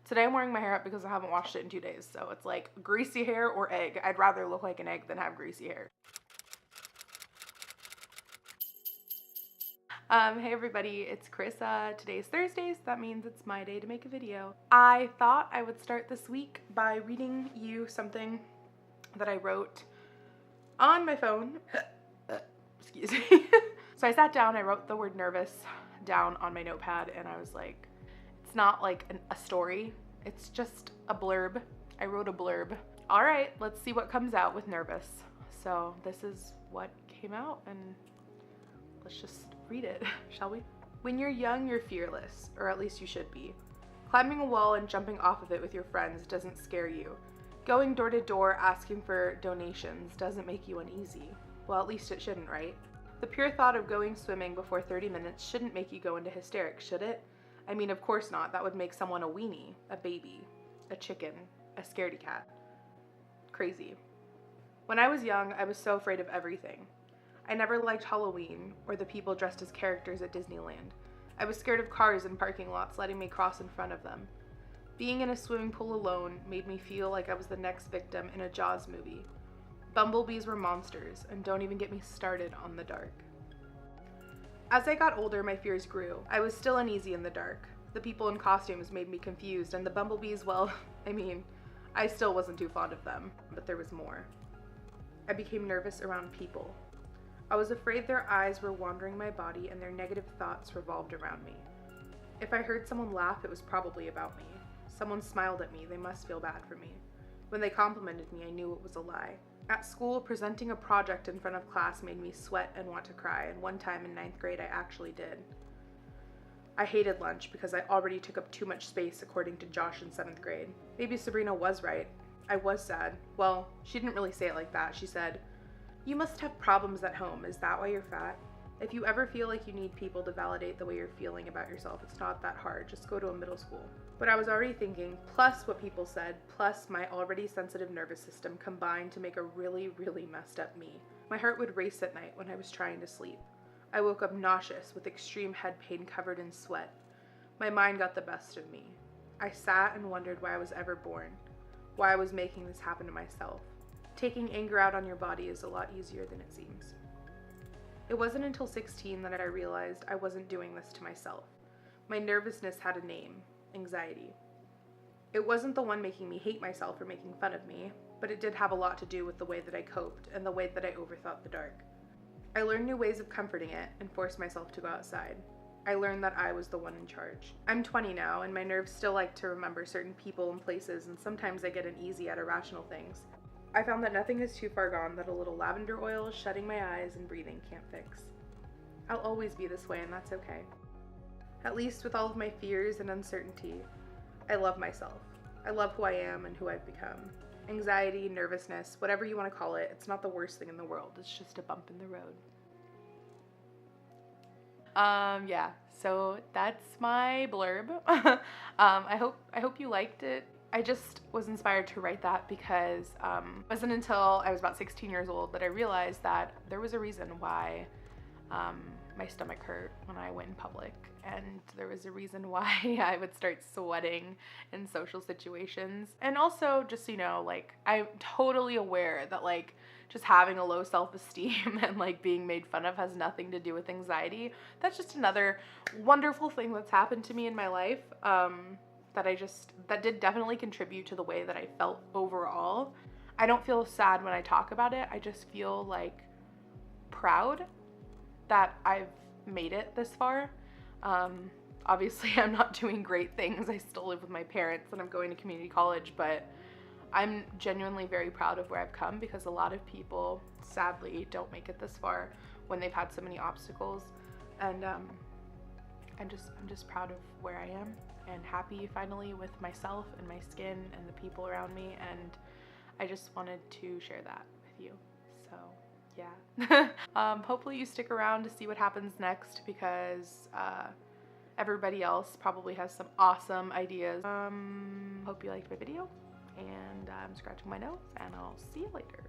Today I'm wearing my hair up because I haven't washed it in 2 days, so it's like greasy hair or egg. I'd rather look like an egg than have greasy hair. Hey everybody, it's Carissa. Today's Thursday, so that means it's my day to make a video. I thought I would start this week by reading you something that I wrote on my phone. Excuse me. So I sat down, I wrote the word nervous down on my notepad, and I was like, it's not like a story, it's just a blurb. I wrote a blurb. All right, let's see what comes out with nervous. So this is what came out, and let's just read it, shall we? When you're young, you're fearless, or at least you should be. Climbing a wall and jumping off of it with your friends doesn't scare you. Going door to door asking for donations doesn't make you uneasy. Well, at least it shouldn't, right? The pure thought of going swimming before 30 minutes shouldn't make you go into hysterics, should it? I mean, of course not. That would make someone a weenie, a baby, a chicken, a scaredy cat. Crazy. When I was young, I was so afraid of everything. I never liked Halloween or the people dressed as characters at Disneyland. I was scared of cars in parking lots letting me cross in front of them. Being in a swimming pool alone made me feel like I was the next victim in a Jaws movie. Bumblebees were monsters, and don't even get me started on the dark. As I got older, my fears grew. I was still uneasy in the dark. The people in costumes made me confused, and the bumblebees, well, I mean, I still wasn't too fond of them, but there was more. I became nervous around people. I was afraid their eyes were wandering my body and their negative thoughts revolved around me. If I heard someone laugh, it was probably about me. Someone smiled at me, they must feel bad for me. When they complimented me, I knew it was a lie. At school, presenting a project in front of class made me sweat and want to cry, and one time in 9th grade I actually did. I hated lunch because I already took up too much space according to Josh in 7th grade. Maybe Sabrina was right. I was sad. Well, she didn't really say it like that. She said, "You must have problems at home. Is that why you're fat? If you ever feel like you need people to validate the way you're feeling about yourself, it's not that hard. Just go to a middle school." But I was already thinking, plus what people said, plus my already sensitive nervous system combined to make a really, really messed up me. My heart would race at night when I was trying to sleep. I woke up nauseous with extreme head pain covered in sweat. My mind got the best of me. I sat and wondered why I was ever born, why I was making this happen to myself. Taking anger out on your body is a lot easier than it seems. It wasn't until 16 that I realized I wasn't doing this to myself. My nervousness had a name, anxiety. It wasn't the one making me hate myself or making fun of me, but it did have a lot to do with the way that I coped and the way that I overthought the dark. I learned new ways of comforting it and forced myself to go outside. I learned that I was the one in charge. I'm 20 now, and my nerves still like to remember certain people and places, and sometimes I get uneasy at irrational things. I found that nothing is too far gone that a little lavender oil, shutting my eyes, and breathing can't fix. I'll always be this way, and that's okay. At least with all of my fears and uncertainty, I love myself. I love who I am and who I've become. Anxiety, nervousness, whatever you want to call it, it's not the worst thing in the world. It's just a bump in the road. Yeah, so that's my blurb. I hope you liked it. I just was inspired to write that because it wasn't until I was about 16 years old that I realized that there was a reason why my stomach hurt when I went in public, and there was a reason why I would start sweating in social situations. And also, just so you know, like, I'm totally aware that like just having a low self-esteem and like being made fun of has nothing to do with anxiety. That's just another wonderful thing that's happened to me in my life. That did definitely contribute to the way that I felt overall. I don't feel sad when I talk about it. I just feel like proud that I've made it this far. Obviously I'm not doing great things. I still live with my parents and I'm going to community college, but I'm genuinely very proud of where I've come because a lot of people sadly don't make it this far when they've had so many obstacles. And I'm just proud of where I am and happy finally with myself and my skin and the people around me, and I just wanted to share that with you. So yeah. Hopefully you stick around to see what happens next because everybody else probably has some awesome ideas. Hope you liked my video, and I'm scratching my nose, and I'll see you later.